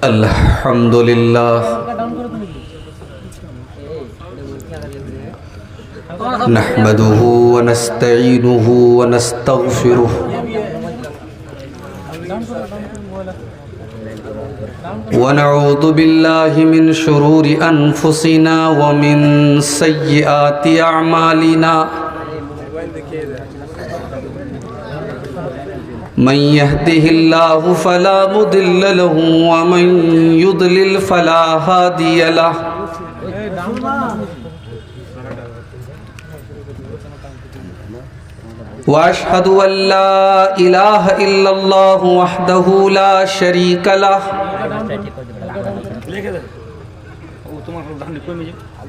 अल्हम्दुलिल्लाह नहमदुहु व नस्तईनुहु व नस्तगफिरुह व नऊज़ु बिल्लाहि मिन शुरूरि अनफुसिना व मिन सय्यिआति अअमालिना मन यहदिहिल्लाहु फला मुदिल्ल लहु व मन युद्लिल फला हादिय लहु व अशहदु अल्ला इलाहा इल्लल्लाहु वहदहु ला शरीका लहु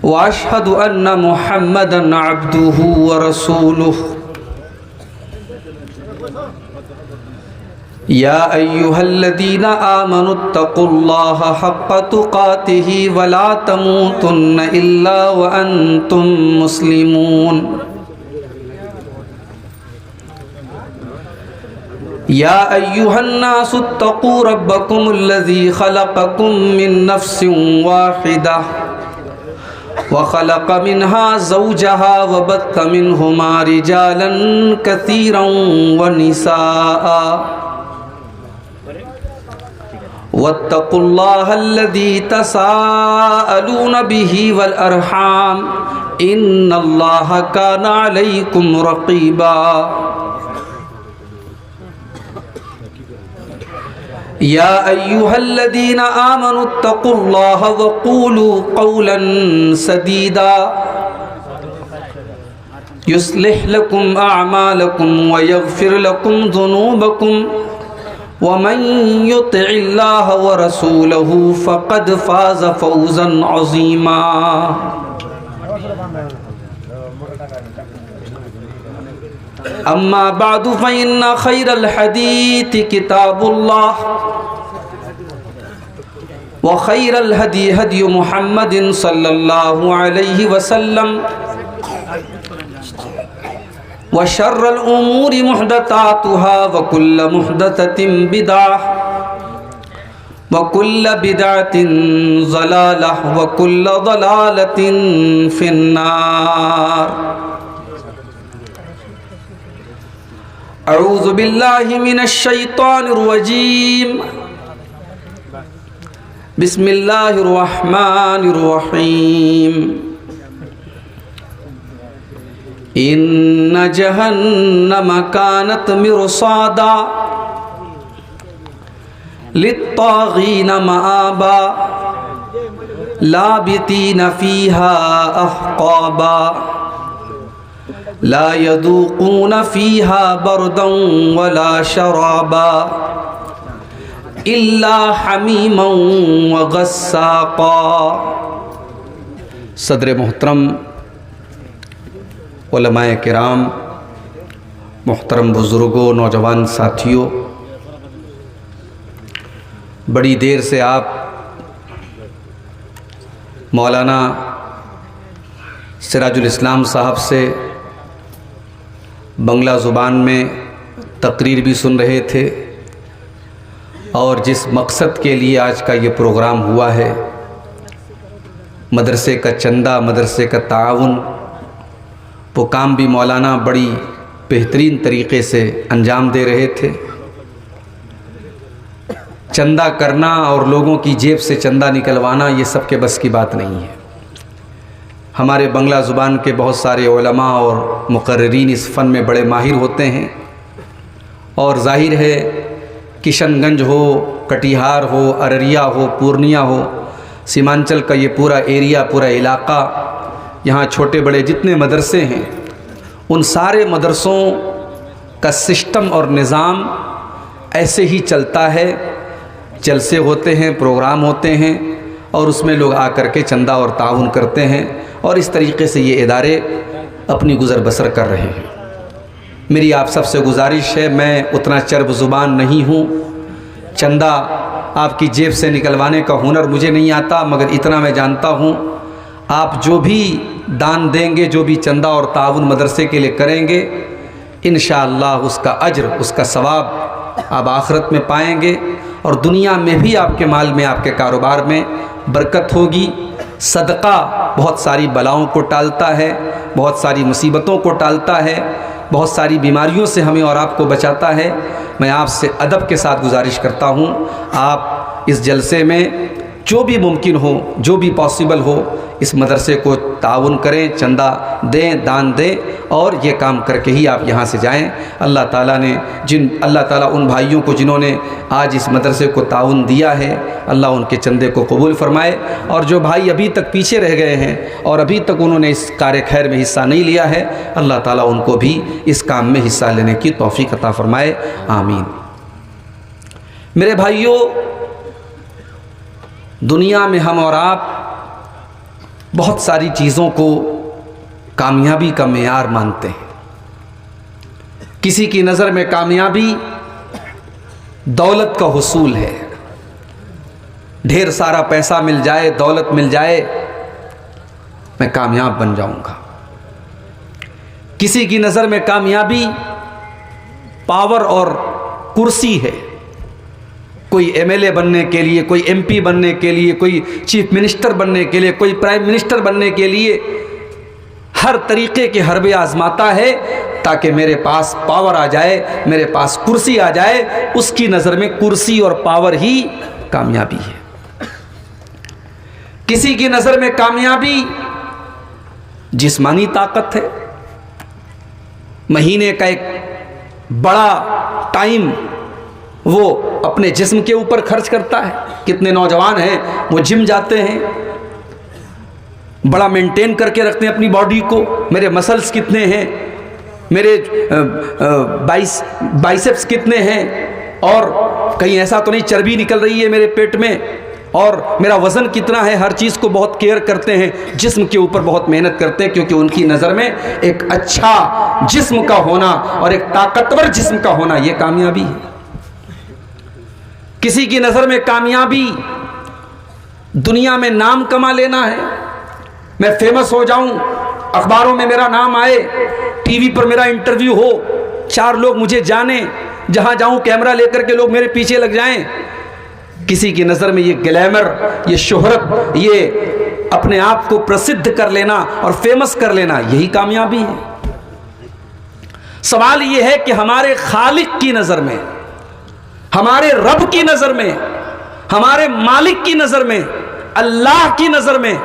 व अशहदु अन्ना मुहम्मदन अब्दुहु व रसूलुहु या अय्युहल्लज़ीना आमनुत्तक़ुल्लाहा हक़्क़ तुक़ातिही व ला तमूतुन्न इल्ला व अंतुम मुस्लिमून या अय्युहन्नासुत्तक़ू रब्बकुमुल्लज़ी ख़लक़कुम मिन नफ़्सिन वाहिदा व ख़लक़ मिन्हा ज़ौजहा व बत्थ मिन्हुमा रिजालन कसीरन व निसाअ वत्तक़ुल्लाहल्लज़ी तसाअलून बिही वल अरहाम इन्नल्लाहा काना अलैकुम रक़ीबा या अय्युहल्लज़ीना आमनुत्तक़ुल्लाहा व क़ूलू क़ौलन सदीदा युस्लिह लकुम अअमालकुम व यग़फ़िर लकुम ज़ुनूबकुम व मन युतिइल्लाह व रसूलहु फ़क़द फ़ाज़ फ़ौज़न अज़ीमा अम्मा बादु फ़इन्ना ख़ैरल हदीथि किताबुल्लाह व ख़ैरल हदी हदी मुहम्मदिन सल्लल्लाहु अलैहि वसल्लम व शर्रल उमूरि मुहदसातुहा व कुल्ल मुहदसतिन बिदअह व कुल्ल बिदअतिन ज़लालह व कुल्ल ज़लालतिन फिन्नार अऊज़ु बिल्लाहि मिनश शैतानिर रजीम बिस्मिल्लाहिर रहमानिर रहीम इन्न जहन्नम कानत मिरसादा लित्तागीन मआबा लाबितीन फीहा अहक़ाबा ला यदूक़ून फीहा बरदन वला शराबा इल्ला हमीमन व गस्साक़ा। सदर मोहतरम उलमाए किराम, मोहतरम बुज़ुर्गों, नौजवान साथियों, बड़ी देर से आप मौलाना सिराजुल इस्लाम साहब से बंगला ज़ुबान में तकरीर भी सुन रहे थे और जिस मकसद के लिए आज का ये प्रोग्राम हुआ है, मदरसे का चंदा, मदरसे का ताउन, वो काम भी मौलाना बड़ी बेहतरीन तरीक़े से अंजाम दे रहे थे। चंदा करना और लोगों की जेब से चंदा निकलवाना ये सब के बस की बात नहीं है। हमारे बंगला ज़ुबान के बहुत सारे उलमा और मुक़र्रिरीन इस फ़न में बड़े माहिर होते हैं और ज़ाहिर है किशनगंज हो, कटिहार हो, अररिया हो, पूर्णिया हो, सीमांचल का ये पूरा एरिया, पूरा इलाक़ा, यहाँ छोटे बड़े जितने मदरसे हैं उन सारे मदरसों का सिस्टम और निज़ाम ऐसे ही चलता है। जलसे होते हैं, प्रोग्राम होते हैं और उसमें लोग आकर के चंदा और ताउन करते हैं और इस तरीक़े से ये इदारे अपनी गुज़र बसर कर रहे हैं। मेरी आप सबसे गुजारिश है, मैं उतना चर्ब ज़ुबान नहीं हूँ, चंदा आपकी जेब से निकलवाने का हुनर मुझे नहीं आता, मगर इतना मैं जानता हूँ आप जो भी दान देंगे, जो भी चंदा और ताउन मदरसे के लिए करेंगे, इंशाअल्लाह उसका अज्र, उसका सवाब आप आखिरत में पाएंगे और दुनिया में भी आपके माल में, आपके कारोबार में बरकत होगी। सदका बहुत सारी बलाओं को टालता है, बहुत सारी मुसीबतों को टालता है, बहुत सारी बीमारियों से हमें और आपको बचाता है। मैं आपसे अदब के साथ गुजारिश करता हूँ, आप इस जलसे में जो भी मुमकिन हो, जो भी पॉसिबल हो, इस मदरसे को ताउन करें, चंदा दें, दान दें और ये काम करके ही आप यहाँ से जाएं। अल्लाह ताला उन भाइयों को जिन्होंने आज इस मदरसे को ताउन दिया है, अल्लाह उनके चंदे को कबूल फरमाए। और जो भाई अभी तक पीछे रह गए हैं और अभी तक उन्होंने इस कार्य खैर में हिस्सा नहीं लिया है, अल्लाह ताला उनको भी इस काम में हिस्सा लेने की तौफीक अता फरमाए, आमीन। मेरे भाइयों, दुनिया में हम और आप बहुत सारी चीज़ों को कामयाबी का मेयार मानते हैं। किसी की नज़र में कामयाबी दौलत का हुसूल है, ढेर सारा पैसा मिल जाए, दौलत मिल जाए, मैं कामयाब बन जाऊंगा। किसी की नज़र में कामयाबी पावर और कुर्सी है, कोई एमएलए बनने के लिए, कोई एमपी बनने के लिए, कोई चीफ मिनिस्टर बनने के लिए, कोई प्राइम मिनिस्टर बनने के लिए हर तरीके के हरबे आजमाता है ताकि मेरे पास पावर आ जाए, मेरे पास कुर्सी आ जाए। उसकी नज़र में कुर्सी और पावर ही कामयाबी है। किसी की नज़र में कामयाबी जिस्मानी ताकत है, महीने का एक बड़ा टाइम वो अपने जिस्म के ऊपर खर्च करता है। कितने नौजवान हैं वो जिम जाते हैं, बड़ा मेंटेन करके रखते हैं अपनी बॉडी को। मेरे मसल्स कितने हैं, मेरे बाइसेप्स कितने हैं, और कहीं ऐसा तो नहीं चर्बी निकल रही है मेरे पेट में, और मेरा वज़न कितना है। हर चीज़ को बहुत केयर करते हैं, जिस्म के ऊपर बहुत मेहनत करते हैं, क्योंकि उनकी नज़र में एक अच्छा जिस्म का होना और एक ताकतवर जिस्म का होना ये कामयाबी है। किसी की नज़र में कामयाबी दुनिया में नाम कमा लेना है, मैं फेमस हो जाऊं, अखबारों में मेरा नाम आए, टीवी पर मेरा इंटरव्यू हो, 4 लोग मुझे जाने, जहां जाऊं कैमरा लेकर के लोग मेरे पीछे लग जाएं। किसी की नज़र में ये ग्लैमर, ये शोहरत, ये अपने आप को प्रसिद्ध कर लेना और फेमस कर लेना, यही कामयाबी है। सवाल ये है कि हमारे खालिक की नज़र में, हमारे रब की नज़र में, हमारे मालिक की नज़र में, अल्लाह की नज़र में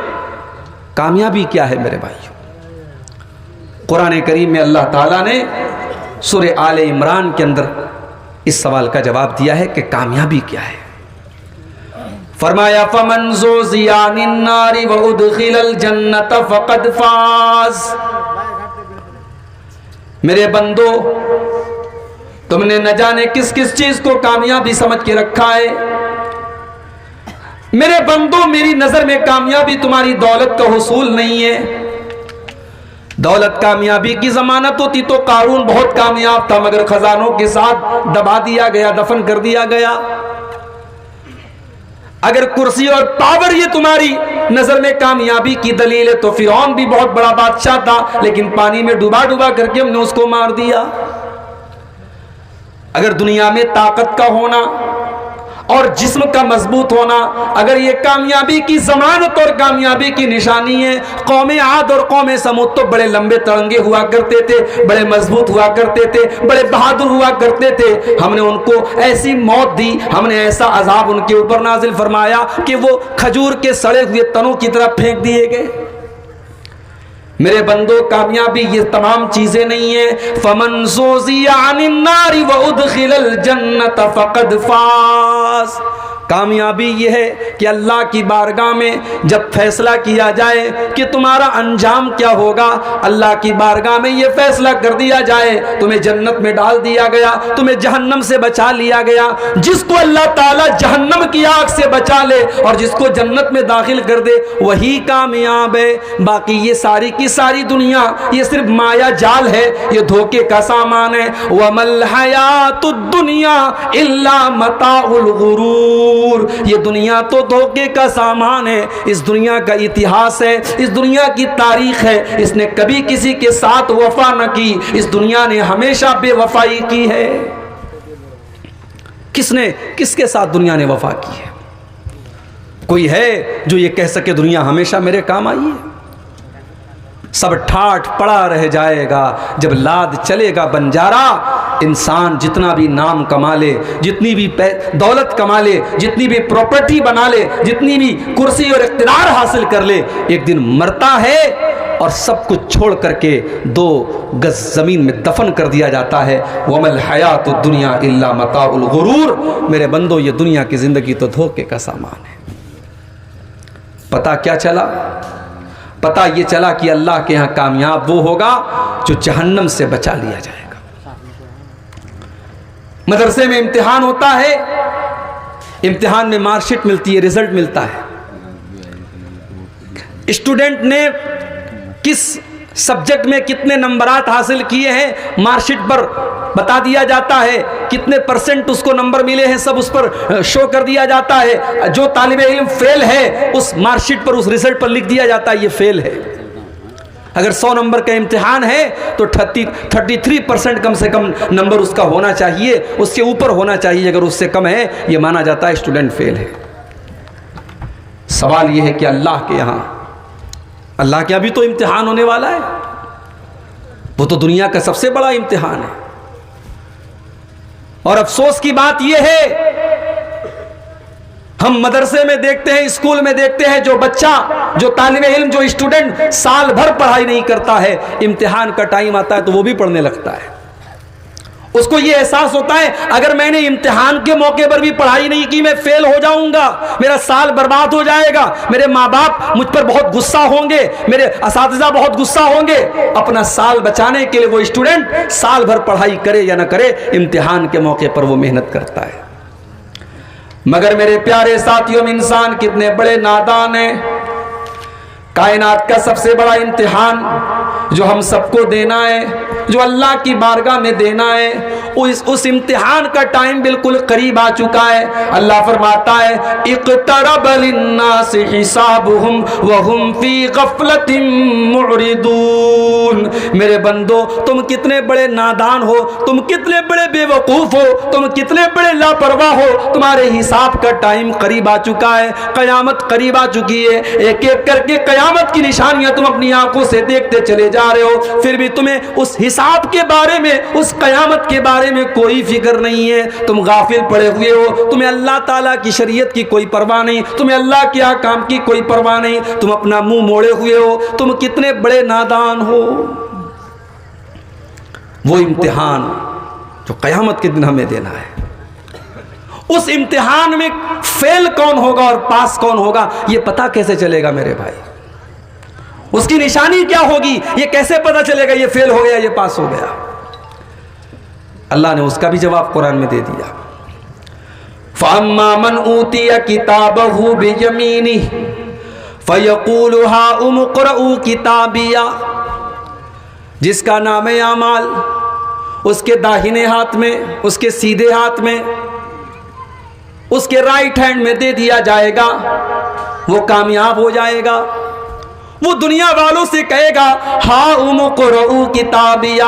कामयाबी क्या है मेरे भाइयों? कुरान करीम में अल्लाह ताला ने सूरह आले इमरान के अंदर इस सवाल का जवाब दिया है कि कामयाबी क्या है। फरमाया फमन ज़ुज़िया अनिन नारि व उदखिलल जन्नत फ़क़द फ़ाज़। मेरे बंदो, तुमने न जाने किस किस चीज को कामयाबी समझ के रखा है। मेरे बंदो, मेरी नजर में कामयाबी तुम्हारी दौलत का हुसूल नहीं है। दौलत कामयाबी की जमानत होती तो कारून बहुत कामयाब था, मगर खजानों के साथ दबा दिया गया, दफन कर दिया गया। अगर कुर्सी और पावर ये तुम्हारी नजर में कामयाबी की दलील है तो फिरौन भी बहुत बड़ा बादशाह था, लेकिन पानी में डुबा डुबा करके हमने उसको मार दिया। अगर दुनिया में ताकत का होना और जिस्म का मजबूत होना अगर ये कामयाबी की जमानत और कामयाबी की निशानी है, कौमे आद और कौमे समूद तो बड़े लंबे तरंगे हुआ करते थे, बड़े मजबूत हुआ करते थे, बड़े बहादुर हुआ करते थे। हमने उनको ऐसी मौत दी, हमने ऐसा अजाब उनके ऊपर नाजिल फरमाया कि वो खजूर के सड़े हुए तनों की तरह फेंक दिए गए। मेरे बंदो, कामयाबी ये तमाम चीजें नहीं है। फमन ज़ुज़िया अनिन नारि व उदखिलल जन्नत फ़क़द फ़ाज़। कामयाबी यह है कि अल्लाह की बारगाह में जब फैसला किया जाए कि तुम्हारा अंजाम क्या होगा, अल्लाह की बारगाह में यह फैसला कर दिया जाए तुम्हें जन्नत में डाल दिया गया, तुम्हें जहन्नम से बचा लिया गया। जिसको अल्लाह ताला जहन्नम की आग से बचा ले और जिसको जन्नत में दाखिल कर दे वही कामयाब है। बाकी ये सारी की सारी दुनिया ये सिर्फ माया जाल है, ये धोखे का सामान है। वमल हयातुद दुनिया इल्ला मताउल गुरूर। ये दुनिया तो धोखे का सामान है, इस दुनिया का इतिहास है, इस दुनिया की तारीख है। इसने कभी किसी के साथ वफा न की, इस दुनिया ने हमेशा बेवफाई की है। किसने, किसके साथ दुनिया ने वफा की है? कोई है जो ये कह सके दुनिया हमेशा मेरे काम आई है? सब ठाठ पड़ा रह जाएगा जब लाद चलेगा बंजारा। इंसान जितना भी नाम कमा ले, जितनी भी दौलत कमा ले, जितनी भी प्रॉपर्टी बना ले, जितनी भी कुर्सी और इख्तियार हासिल कर ले, एक दिन मरता है और सब कुछ छोड़ करके 2 गज ज़मीन में दफन कर दिया जाता है। वमल हयातु दुनिया इल्ला मताउल गुरूर। मेरे बंदो, ये दुनिया की ज़िंदगी तो धोखे का सामान है। पता क्या चला? पता ये चला कि अल्लाह के यहाँ कामयाब वो होगा जो जहन्नम से बचा लिया जाएगा। मदरसे में इम्तिहान होता है, इम्तिहान में मार्कशीट मिलती है, रिजल्ट मिलता है। स्टूडेंट ने किस सब्जेक्ट में कितने नंबरात हासिल किए हैं मार्कशीट पर बता दिया जाता है, कितने % उसको नंबर मिले हैं सब उस पर शो कर दिया जाता है। जो तालिबे इल्म फेल है उस मार्कशीट पर, उस रिजल्ट पर लिख दिया जाता है ये फेल है। अगर 100 नंबर का इम्तिहान है तो 33% कम से कम नंबर उसका होना चाहिए, उसके ऊपर होना चाहिए। अगर उससे कम है ये माना जाता है स्टूडेंट फेल है। सवाल ये है कि अल्लाह के यहाँ, अल्लाह के यहाँ भी तो इम्तिहान होने वाला है। वो तो दुनिया का सबसे बड़ा इम्तिहान है। और अफसोस की बात यह है, हम मदरसे में देखते हैं, स्कूल में देखते हैं, जो बच्चा, जो तालिबे इल्म, जो स्टूडेंट साल भर पढ़ाई नहीं करता है, इम्तिहान का टाइम आता है तो वो भी पढ़ने लगता है। उसको ये एहसास होता है अगर मैंने इम्तिहान के मौके पर भी पढ़ाई नहीं की मैं फेल हो जाऊंगा, मेरा साल बर्बाद हो जाएगा, मेरे माँ बाप मुझ पर बहुत गुस्सा होंगे, मेरे असातिज़ा बहुत गुस्सा होंगे। अपना साल बचाने के लिए वो स्टूडेंट साल भर पढ़ाई करे या ना करे, इम्तिहान के मौके पर वो मेहनत करता है। मगर मेरे प्यारे साथियों, इंसान कितने बड़े नादान हैं। कायनात का सबसे बड़ा इम्तिहान जो हम सबको देना है, जो अल्लाह की बारगाह में देना है, उस इम्तिहान का टाइम बिल्कुल करीब आ चुका है। अल्लाह फरमाता है, इक़्तरब लिन्नासि हिसाबुहुम वहुम फी गफ़लतिन मुअरिदून। मेरे बंदो, तुम कितने बड़े नादान हो, तुम कितने बड़े बेवकूफ हो, तुम कितने बड़े लापरवाह हो। तुम्हारे हिसाब का टाइम करीब आ चुका है, कयामत करीब आ चुकी है। एक एक करके कयामत की निशानियां तुम अपनी आंखों से देखते चले जा रहे हो, फिर भी तुम्हें उस हिसाब के बारे में, उस कयामत के बारे में कोई फिक्र नहीं है। तुम गाफिल पड़े हुए हो, तुम्हें अल्लाह ताला की शरीयत की कोई परवाह नहीं, तुम्हें अल्लाह के अहकाम की कोई परवाह नहीं, तुम अपना मुंह मोड़े हुए हो। तुम कितने बड़े नादान हो। वो इम्तिहान जो कयामत के दिन हमें देना है, उस इम्तिहान में फेल कौन होगा और पास कौन होगा ये पता कैसे चलेगा मेरे भाई? उसकी निशानी क्या होगी, ये कैसे पता चलेगा ये फेल हो गया, ये पास हो गया? अल्लाह ने उसका भी जवाब कुरान में दे दिया। फ़अम्मा मन ऊतिया किताबहु बियमीनिही फ़यक़ूलु हाउम इक़्रऊ किताबिया। जिसका नाम है आमाल उसके दाहिने हाथ में, उसके सीधे हाथ में, उसके राइट हैंड में दे दिया जाएगा, वो कामयाब हो जाएगा। वो दुनिया वालों से कहेगा, हाउम इक़्रऊ किताबिया,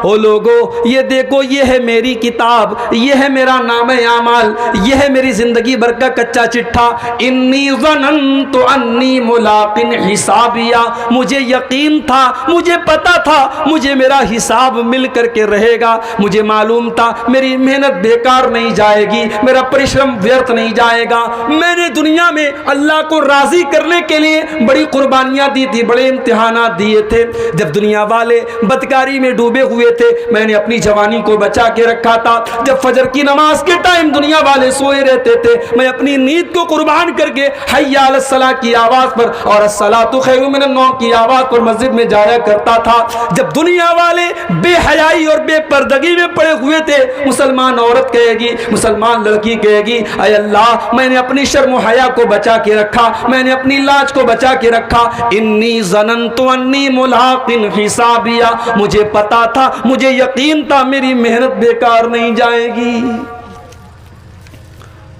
ओ लोगो ये देखो, ये है मेरी किताब, ये है मेरा नाम-ए आमाल, ये है मेरी जिंदगी भर का कच्चा चिट्ठा। इन्नी ज़ननतु अन्नी मुलाक़िन हिसाबिया, मुझे यकीन था, मुझे पता था मुझे मेरा हिसाब मिल करके रहेगा, मुझे मालूम था मेरी मेहनत बेकार नहीं जाएगी, मेरा परिश्रम व्यर्थ नहीं जाएगा। मैंने दुनिया में अल्लाह को राज़ी करने के लिए बड़ी कुर्बानियाँ दी थी, बड़े इम्तिहानात दिए थे। जब दुनिया वाले बदकारी में डूबे हुए थे, मैंने अपनी जवानी को बचा के रखा था। जब फजर की नमाज के टाइम दुनिया वाले सोए रहते थे, मैं अपनी नींद को कुर्बान करके हय्या अलस सलाह की आवाज पर और अस्सलातु खैरुम मिनन नौम की आवाज पर मस्जिद में जाया करता था। जब दुनिया वाले बेहयाई और बेपर्दगी में पड़े हुए थे, मुसलमान औरत कहेगी, मुसलमान लड़की कहेगी, अय अल्लाह मैंने अपनी शर्म हया को बचा के रखा, मैंने अपनी लाज को बचा के रखा। इन्नी ज़ननतु अन्नी मुलाक़िन हिसाबिया, मुझे पता था, मुझे यकीन था मेरी मेहनत बेकार नहीं जाएगी।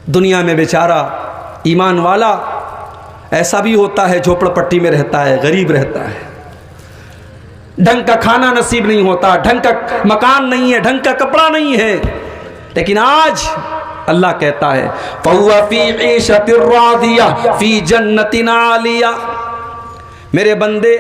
दुनिया में बेचारा ईमान वाला ऐसा भी होता है, झोपड़पट्टी में रहता है, गरीब रहता है, ढंग का खाना नसीब नहीं होता, ढंग का मकान नहीं है, ढंग का कपड़ा नहीं है। लेकिन आज अल्लाह कहता है फहुवा फी ईशतिर रादिया फी जन्नतिन आलिया। मेरे बंदे,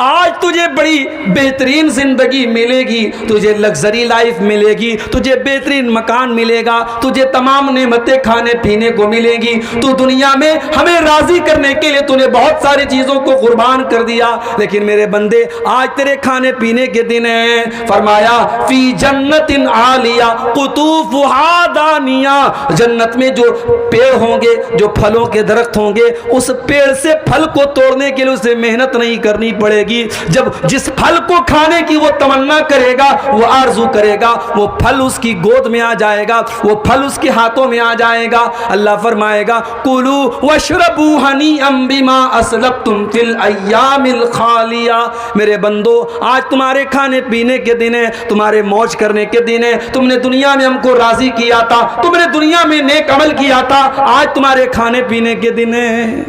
आज तुझे बड़ी बेहतरीन जिंदगी मिलेगी, तुझे लग्जरी लाइफ मिलेगी, तुझे बेहतरीन मकान मिलेगा, तुझे तमाम नेमतें खाने पीने को मिलेंगी। तू दुनिया में हमें राजी करने के लिए तूने बहुत सारी चीजों को कुर्बान कर दिया, लेकिन मेरे बंदे आज तेरे खाने पीने के दिन हैं। फरमाया फी जन्नतिन आलिया कुतूफुहा दानिया, जन्नत में जो पेड़ होंगे, जो फलों के दरख्त होंगे, उस पेड़ से फल को तोड़ने के लिए उसे मेहनत नहीं करनी पड़ेगी। जब जिस फल को खाने की वो तमन्ना करेगा, वो आरजू करेगा, वो फल उसकी गोद में आ जाएगा, वो फल उसके हाथों में आ जाएगा। अल्लाह फरमाएगा कुलू वशरबू हनीअम बिमा असलफ्तुम फिल अय्यामिल खालिया। मेरे बंदो, आज तुम्हारे खाने पीने के दिन है, तुम्हारे मौज करने के दिन है। तुमने दुनिया में हमको राजी किया था, तुमने दुनिया में नेक अमल किया था, आज तुम्हारे खाने पीने के दिन है।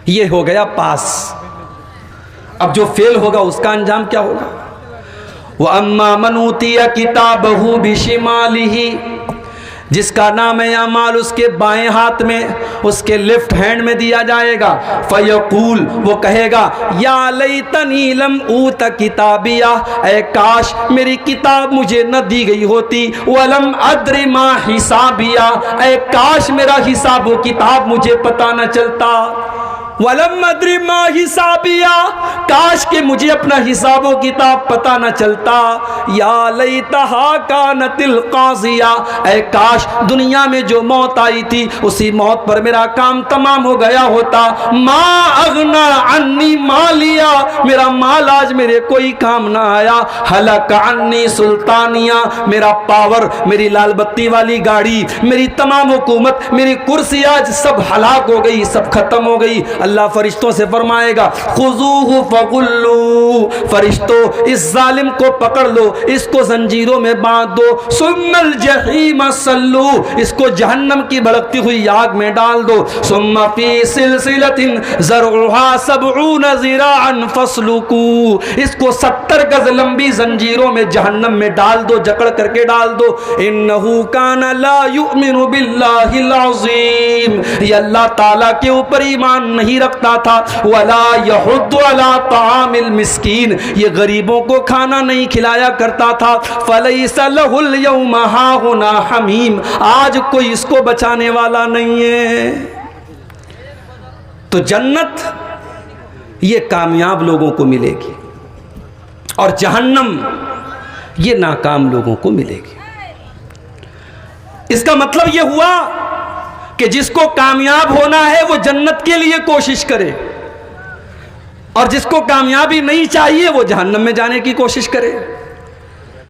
ये हो गया पास। अब जो फेल होगा उसका अंजाम क्या होगा? वह अम्मा मनूतिया किताबहू बिशिमालिही, जिसका नाम है अमाल उसके बाएं हाथ में, उसके लेफ्ट हैंड में दिया जाएगा। फयकूल, वो कहेगा या लैतनी लम ऊत किताबिया, ऐ काश मेरी किताब मुझे न दी गई होती। वलम अद्रि मा हिसाबिया, ऐ काश मेरा हिसाब व किताब मुझे पता न चलता। वलम अद्रि मा हिसाबिया, काश के मुझे अपना हिसाब व किताब पता न चलता। या लैतहा कानतिल काज़िया, ऐ काश दुनिया में जो मौत आई थी उसी मौत पर मेरा काम तमाम हो गया होता। मा अगना अन्नी मालिया, मेरा माल आज मेरे कोई काम ना आया। हलक अन्नी सुल्तानिया, मेरा पावर, मेरी लाल बत्ती वाली गाड़ी, मेरी तमाम हुकूमत, मेरी कुर्सी आज सब हलाक हो गई, सब खत्म हो गई। अल्लाह फरिश्तों से फरमाएगा खुजूहु फगुल्लू, फरिश्तों इस जालिम को पकड़ लो, इसको जंजीरों में बांध दो। सुम्मल जहीम सल्लू, इसको जहन्नम की भड़कती हुई आग में डाल दो। सुम्मा फी सिलसिलतिन ज़रउहा सबऊन ज़िराअन फस्लुकू, इसको 70 गज लंबी जंजीरों में जहन्नम में डाल दो, जकड़ करके डाल दो। इन्नहु काना ला युमिनु बिल्लाहिल अज़ीम, ये अल्लाह ताला के ऊपर ईमान नहीं रखता था। वला यहुद्दु अला तामिल मिस्कीन, ये गरीबों को खाना नहीं खिलाया करता था। फलैसा लहुल यौमा हाहुना हमीम, आज कोई इसको बचाने वाला नहीं है। तो जन्नत ये कामयाब लोगों को मिलेगी और जहन्नम ये नाकाम लोगों को मिलेगी। इसका मतलब यह हुआ कि जिसको कामयाब होना है वो जन्नत के लिए कोशिश करे, और जिसको कामयाबी नहीं चाहिए वो जहन्नम में जाने की कोशिश करे।